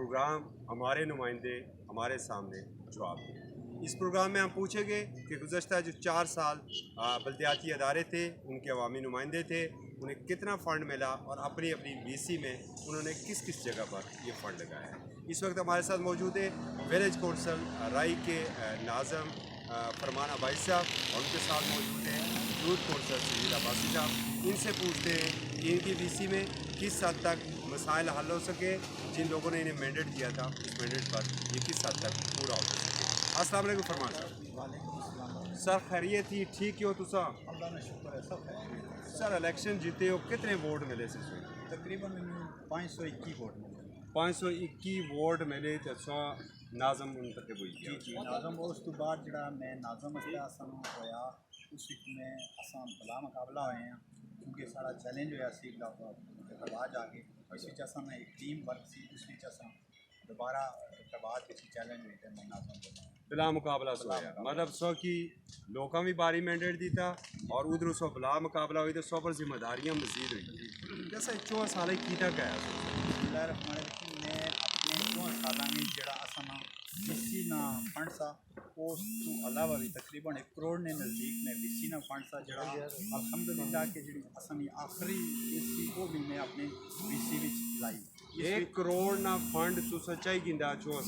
Programme हमारे नुमाइंदे हमारे सामने जवाब दें। इस प्रोग्राम में हम पूछेंगे कि गुज़श्ता जो 4 साल बल्दियाती अदारे थे, उनके अवामी नुमाइंदे थे, उन्हें कितना फ़ंड मिला और अपनी अपनी वीसी में उन्होंने किस किस जगह पर ये फ़ंड लगाया है। इस वक्त हमारे साथ मौजूद है विलेज कौंसल राई के नाज़म फरमान अबाई साहब, और उनके साथ मौजूद है यूथ कौंसल सजीद अब्बासी साहब। इनसे पूछते हैं कि इनकी वीसी में किस हद तक मसाइल हल हो सके, जिन लोगों ने इन्हें मैंडेट दिया था उस मैंडेट पर ये किस हद तक पूरा हो सके। अस्सलाम वालेकुम फरमान साहब। सर खैरियत ही ठीक ही हो तुसा? अल्लाह का शुक्र है, सब है। सर इलेक्शन जीते हो, कितने वोट मिले से? तकरीबन 521 वोट मिले। 521 वोट मिले तो नाज़म मुंतखब हुई जी जी नाज़म उस तो बाद जड़ा मैं नाज़म असला सानू होया उस में असां भला मुकाबला होए हैं, क्योंकि सारा चैलेंज होया सी इंतखाबात आगे इस विच असां एक टीम वर्क सी, उस विच असां दोबारा इंतखाबात विच चैलेंज हुए थे मैं नाज़म बना बिला मुकाबला सोया, मतलब सो कि लोगों भी बारी मैंडेट दी था और उधर सो बिला मुकाबला हुई तो 100 पर जिम्मेदारियाँ मजीद हुई। जैसे 4 साल कीता गया हमारे मैं अपने 4 साल में जड़ा असां किसी ना फंड सा उस तो अलावा भी तकरीबन 1 करोड़ ने नज़दीक में बीसी ना फंड सा जड़ा अल्हम्दुलिल्लाह के जी असनी आखिरी इसी को भी मैं अपने बीसी विच लाई 1 करोड़ ना फंड तो सच्चाई गिंदा 4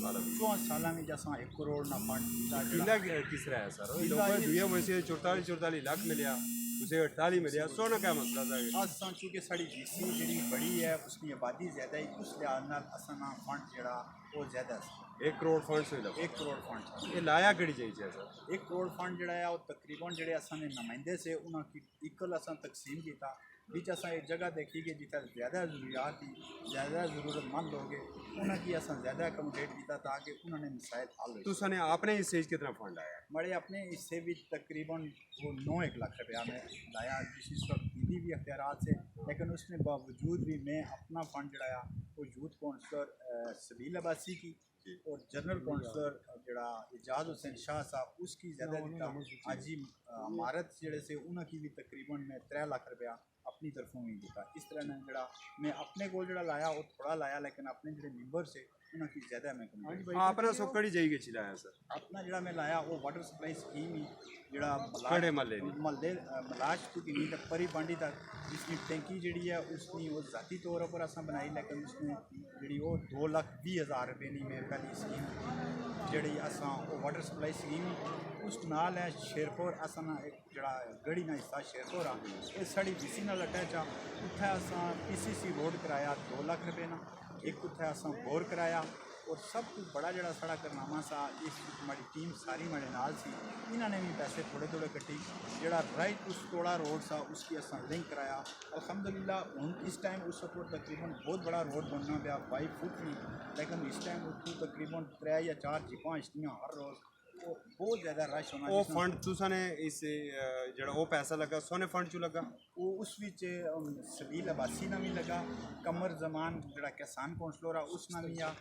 साल में जैसा 1 करोड़ ना फंड किला किस रहा है सर लोग दुनिया में से 44 लाख मिलिया उसे 48 मिलिया सोना क्या मसला था? असां चूँकि साड़ी बीसी जी बड़ी है, उसकी आबादी ज़्यादा है, उस लिहाज नाल असां फंड जड़ा वो ज़्यादा 1 करोड़ फंड से 1 करोड़ फंड ये लाया कड़ी चाहिए सर? 1 करोड़ फंड जड़ा है वो तकरीबन जड़े असाने नुमाइंदे से उन्होंने इक्वल असां तकसीम किया। बीच असां एक जगह देखी कि जितना ज़्यादा ज़रूरियात थी, ज़्यादा ज़रूरतमंद लोग उन्होंने असां ज़्यादा अकोमोडेट किया ताकि उन्होंने मसाइल हल हो। तो अपने हिस्से कितना फंड आया? बड़े अपने हिस्से भी तकरीबन वो 9-1 लाख रुपया में लाया, जिस वक्त दीदी भी अख्तियारात से, लेकिन उसमें बावजूद भी मैं अपना फंड जड़ाया वो यूथ कौंसलर सबील अब्बासी की और जनरल कौंसलर जड़ा एजाज हुसैन शाह साहब उसकी ज़्यादा दिता। हाजी इमारत जड़े से उन्होंने भी तकरीबन मैं 3 लाख रुपया अपनी तरफों ही दिता। इस तरह ने जड़ा मैं अपने को जड़ा लाया वो थोड़ा लाया, लेकिन अपने जड़े मेंबर से उन्होंने ज़्यादा मैं अपना सोकड़ी जाइए चिलाया सर। अपना जड़ा मैं लाया वो वाटर सप्लाई स्कीम ही जड़ा खड़े महल्ले मलाश तो की तक परी बांडी तक जिसकी टैंकी जड़ी है उसकी वो ज़ाती तौर पर असां बनाई, लेकिन उसमें जड़ी वो 2,20,000 रुपये की मैं पहली स्कीम जड़ी असां वो वाटर सप्लाई स्कीम उस नाल है शेरपुर असां एक जड़ा गड़ी ना हिस्सा शेरपुर आ ये साड़ी बीसी नाल अटैच आ। उत्थे असां PCC रोड कराया 2 लाख रुपये ना, एक उत्थे असां बोर कराया और सब कुछ बड़ा जड़ा साड़ा करनामा सा। इस हमारी टीम सारी हमारे नाल सी, इन्होंने भी पैसे थोड़े थोड़े कट्टी जड़ा राइट उस तोड़ा रोड सा उसकी असां लिंक कराया। अल्हम्दुलिल्लाह हुण इस टाइम उस पर तकरीबन बहुत बड़ा रोड बनना पाया 5 फुट नहीं, लेकिन इस टाइम उसको तकरीबन 3 या 4 जीपां इसलियाँ हर रोज़ बहुत ज़्यादा रश होना। वो फंड तुसाने इस जड़ा वो पैसा लगा सोने फंड चू लगा वो उस विच सबील अब्बासी ना भी लगा, कमर जमान जड़ा किसान कौंसलर आ उस ना भी आ,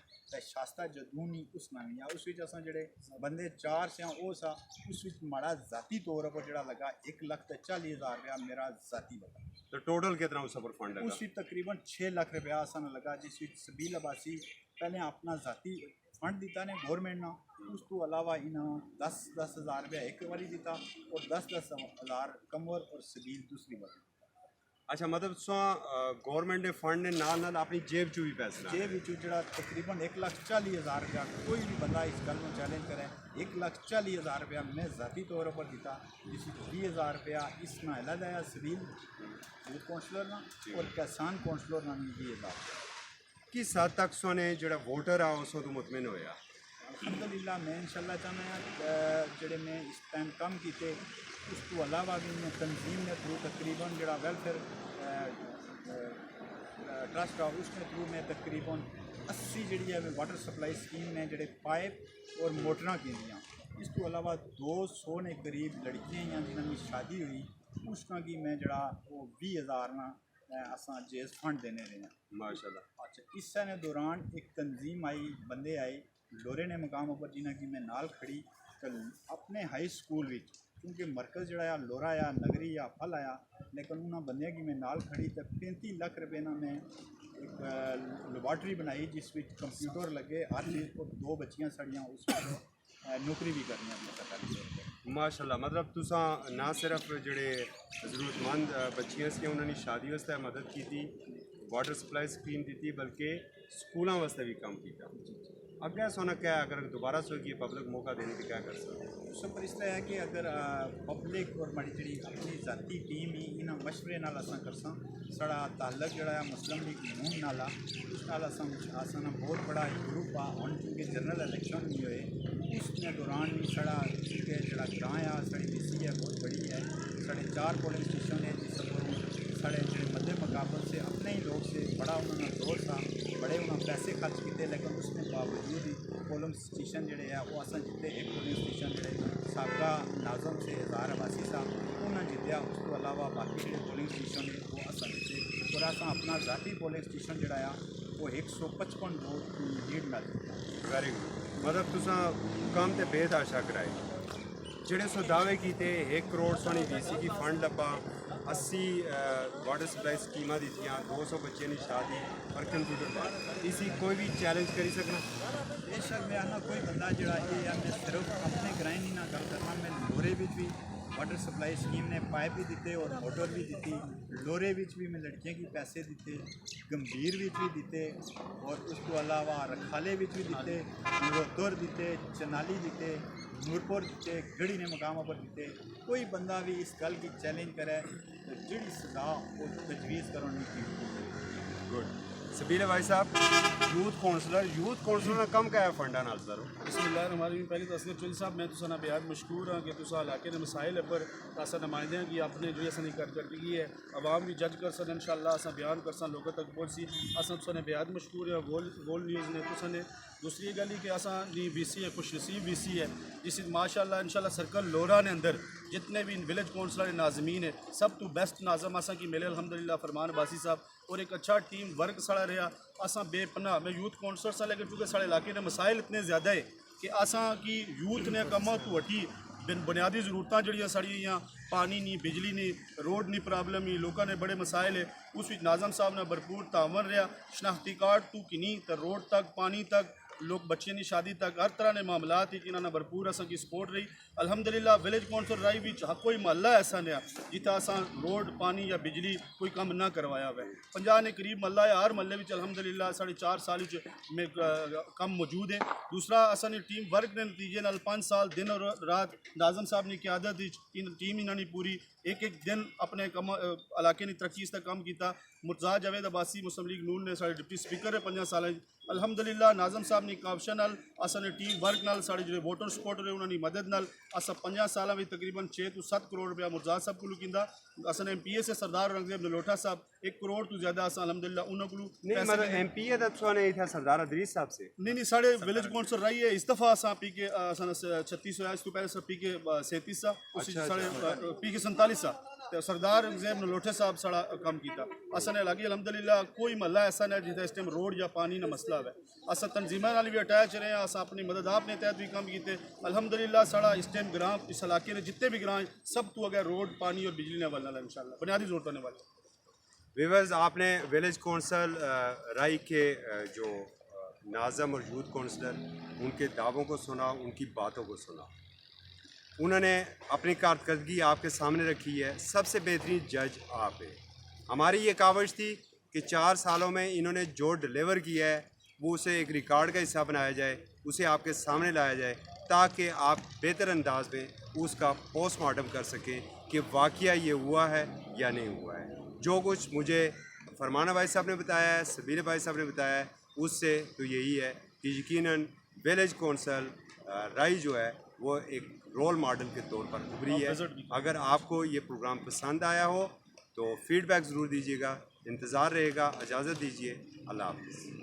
शास्ता जदूनी उस ना भी आ। उस विच असां जड़े बंदे 4 से वो सा उस विच माड़ा ज़ाती तौर पर जड़ा लगा 1,40,000 रुपया मेरा ज़ाती लगा। तो टोटल कितना उस पर फंड लगा? उस विच तकरीबन 6 लाख रुपया असां लगा, जिस विच सबील अब्बासी पहले अपना ज़ाती फंड दिता ने गवर्नमेंट ना, उस तो अलावा इन्होंने 10,000 रुपया एक बारी दिता और 10,000 कमर और सबील दूसरी बारी। अच्छा, मतलब गवर्नमेंट ने फंड ने नाल नाल अपनी जेब चू भी पैसे जेब विचू जड़ा तकरीबन 1,40,000 रुपया कोई भी बंदा इस गल में चैलेंज करे 1,40,000 रुपया मैं ज़ाती तौर पर दिता, जिस 20,000 रुपया इस ना अलग आया सबील यूथ कौंसलर ना और किसान कौंसलर ना भी 20,000। किस हद तक सोने जड़ा वोटर आ उस तो मुतमिन होया? अल्हम्दुलिल्लाह मैं इंशाल्लाह चाहना जड़े मैं इस टाइम कम किए उस तो अलावा भी मैं तंजीम के थ्रू तकरीबन जड़ा वेलफेयर ट्रस्ट आ उसके थ्रू मैं तकरीबन 80 जड़ी है मैं वाटर सप्लाई स्कीम ने जड़े पाइप और मोटरां कीतियाँ। इस तो अलावा 200 ने करीब लड़कियां हैं जिन्होंने शादी हुई उसका की मैं जड़ा वो 20,000 ना असां जेज फंड देने रहे हैं माशाल्लाह। अच्छा इस समय दौरान एक तंजीम आई, बंदे आए लोरे ने मकाम पर जिन्हें कि मैं नाल खड़ी कल अपने हाई स्कूल विच क्योंकि मरकज़ जड़ा लोरा आया नगरी या फल आया, लेकिन उन्होंने बंदे की मैं नाल खड़ी तो 35 लाख रुपये ना मैं ਲੈਬਾਰਟਰੀ बनाई जिस विच कंप्यूटर लगे हर चीज़ को 2 बच्चियां साड़ियां उस नौकरी भी करनी है। माशाल्लाह मतलब तुसा ना सिर्फ जड़े ज़रूरतमंद बच्चियां सी उन्होंने शादी वास्ते मदद की थी, वाटर सप्लाई स्कीम दी थी, बल्कि स्कूलों वास्ते भी काम किया। अगर सोना क्या अगर दोबारा सोगी पब्लिक मौका देने की क्या कर सकते? सब पर इसलिए है कि अगर पब्लिक और हमारी जी अपनी जाती टीम ही इन मशवरे नाल असां करसां साड़ा ताल्लुक जड़ा है मुस्लिम लीग नून नाला उस नाल असां बहुत बड़ा ग्रुप आ हुण क्योंकि जनरल इलेक्शन नहीं हुए उसके दौरान भी साड़ा क्योंकि जड़ा ग्रां आ साड़ी बीसी है बहुत बड़ी है साढ़े 4 पोलिंग स्टेशन है जिस साढ़े जो मध्य मुकाबल से अपने ही लोग से बड़ा उन्होंने जोर था बड़े उन्होंने पैसे खर्च किए लेकिन उसके बावजूद ही पोलिंग स्टेशन जोड़े है वो अस जिते एक पोलिंग स्टेशन जोड़े सबका नाजम से इजहार अबासी साहब उन्होंने जितया उस तो अलावा बाकी जो पोलिंग स्टेशन है वो अस जिते और अस अपना जाती पोलिंग स्टेशन जोड़ा आ वो 155 वोट लीड में जितया। वेरी गुड मतलब तुसा काम ते बेहद कराए जेड़े सो दावे किए 1 करोड़ सोनी BC की फंड लब्बा 80 वाटर सप्लाई स्कीमां दित्तियां 200 बच्चे की शादी और कंप्यूटर लैब इसी कोई भी चैलेंज करी सकना बेशक मैं आना कोई बंदा जड़ा ये मैं सिर्फ अपने ग्रां ही ना गल करना मैं लोरे भी वाटर सप्लाई स्कीम ने पाइप भी दिते और मोटर भी दी लोरे भी मैं लड़कियों की पैसे दिते गंभीर भी दिते और उस तो अलावा रखाले भी दिते नरोत्तर दिते चनाली दिते नूरपुर दिते गढ़ी ने मकामों पर दिते कोई बंदा भी इस गल की चैलेंज करे तो जी सजा वो तजवीज़ करनी की। गुड सबील भाई साहब यूथ कौंसलर का कम क्या है फंडा नाल सर बिस्मिल्लाहिर्रहमानिर्रहीम पहले तो असली चुल साहब मैं तुसा बेहद मशकूर हाँ कि तुसा इलाके के मसाइल पर असा नुमाइंदे की आपने जो असा कारकर्दगी है आवाम भी जज कर सन इंशाअल्लाह असा बयान कर सन लोगों तक पहुँची असा तुसा बेहद मशकूर है गोल न्यूज़ ने तुसा ने दूसरी गल कि असा जी BC है खुश नसीब BC है जिस माशाअल्लाह इंशाअल्लाह सर्कल लोरा ने अंदर जितने भी विलेज कौंसलर नाजमीन है सब तो बेस्ट नाजम असा की मिले अल्हम्दुलिल्लाह फरमान बासी साहब और एक अच्छा टीम वर्क साड़ा रहा असा बेपना मैं यूथ कौंसलर सा लेकिन क्योंकि साढ़े इलाके में मसाइल इतने ज़्यादा है कि असा की यूथ ने कमों तो वठी बुनियादी जरूरत जड़ियाँ साड़ियाँ पानी नहीं बिजली नहीं रोड नहीं प्रॉब्लम नहीं लोगों ने बड़े मसाइल है उस नाजम साहब ने भरपूर तावन रहा शनाख्ती कार्ड तू किनी तो रोड तक पानी तक लोग बच्चे की शादी तक हर तरह के मामला थी कि इन्होंने भरपूर असा की सपोर्ट रही अल्हम्दुलिल्लाह विलेज कौंसल राई भी कोई महल्ला ऐसा नहीं जितना असा रोड पानी या बिजली कोई कम ना करवाया हुआ 50 ने करीब महल्ला है हर महल्ले में अल्हम्दुलिल्लाह 4.5 साल में कम मौजूद है। दूसरा असा ने टीम वर्क के नतीजे 5 साल दिन और रात नाजम साहब ने क्यादत टीम इन्होंने पूरी एक दिन अपने कम इलाके की तरक्की तक काम किया। मुर्तज़ा जावेद अब्बासी मुस्लिम लीग नून ने साढ़े डिप्टी स्पीकर है 5 साल अल्हम्दुलिल्लाह नाजम साहब ने काबशा नाल असा ने टीम वर्क नाल साढ़े जो वोटर सपोर्टर है उन्होंने मदद नाल असा 5 साल में तकरीबन 6 तो 7 करोड़ रुपया मुर्तज़ा साहब को किंदा असा ने MPA से सरदार रंगजेब नलोटा साहब 1 करोड़ तो ज़्यादा असा अल्हम्दुलिल्लाह उन्होंने नहीं मतलब MPA दा ने था सरदार अदरीस साहब से नहीं साढ़े विलेज कौंसल रही है इस दफ़ा असा PK 36 होया इस तो पहले PK 37 सा उस साढ़े PK 47 सा तो सरदार रंगजेब नलोटे साहब साड़ा काम किया असा ने लगी अल्हम्दुलिल्लाह कोई महल्ला ऐसा नहीं जिसे इस टाइम रोड या पानी ना मसला है असा तंजीमा नाल भी अटैच रहे असा अपनी मदद आपने तहत भी काम किए अल्हम्दुलिल्लाह साड़ा इस टाइम ग्रां इस इलाके में जितने भी ग्रां सब तो अगर रोड पानी और बिजली ने वाला इंशाल्लाह बुनियादी जरूरत होने वाली। व्यूअर्स आपने विलेज कौंसल राई के जो नाज़म और यूथ कौंसलर उनके दावों को सुना उनकी बातों को सुना उन्होंने अपनी कारकर्दगी आपके सामने रखी है। सबसे बेहतरीन जज आप है। हमारी ये काविश थी कि 4 सालों में इन्होंने जो डिलीवर किया है वो उसे एक रिकॉर्ड का हिस्सा बनाया जाए उसे आपके सामने लाया जाए ताकि आप बेहतर अंदाज में उसका पोस्टमार्टम कर सकें कि वाक़या ये हुआ है या नहीं हुआ है। जो कुछ मुझे फरमाना भाई साहब ने बताया है सबीर भाई साहब ने बताया है उससे तो यही है कि यकीनन विलेज कौंसल राई जो है वो एक रोल मॉडल के तौर पर उभरी है। अगर आपको ये प्रोग्राम पसंद आया हो तो फीडबैक ज़रूर दीजिएगा। इंतज़ार रहेगा। इजाज़त दीजिए। अल्लाह हाफ़िज़।